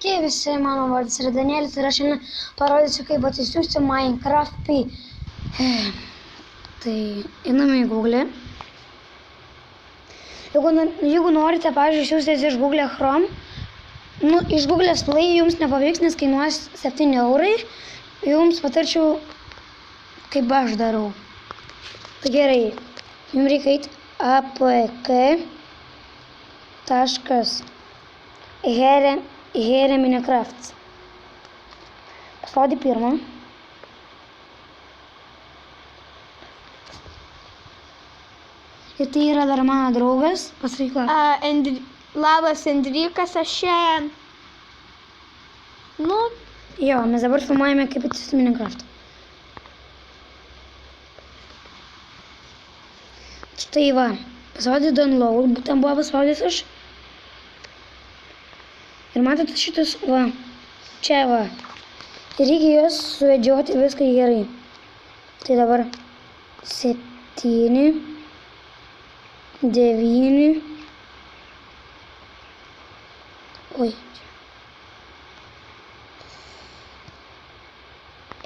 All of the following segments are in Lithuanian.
Sveiki visi, mano vardas yra Danielis ir aš šiandien parodysiu, kaip atsisiųsti Minecraft Pi. Tai einame į Google. Jeigu norite, pavyzdžiui, siųstis iš Google Chrome, iš Google Play jums nepavyks, nes kainuos 7 eurai. Jums patarčiau, kaip aš darau. Tai gerai, jums reikia eiti apk.here Minecraft. Paspaudi pirmą. Ir tai yra dar mano draugas. Pasakyk ką. Labas, Endrikas, aš čia. Jo, mes dabar filmuojame, kaip atsisiųsti Minecraft. Štai va, paspaudi download, būtent buvo paspaudęs aš. Ir matote šitus, va, čia va. Ir reikia juos suvedžioti viską gerai. Tai dabar 7, 9. Oi.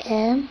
E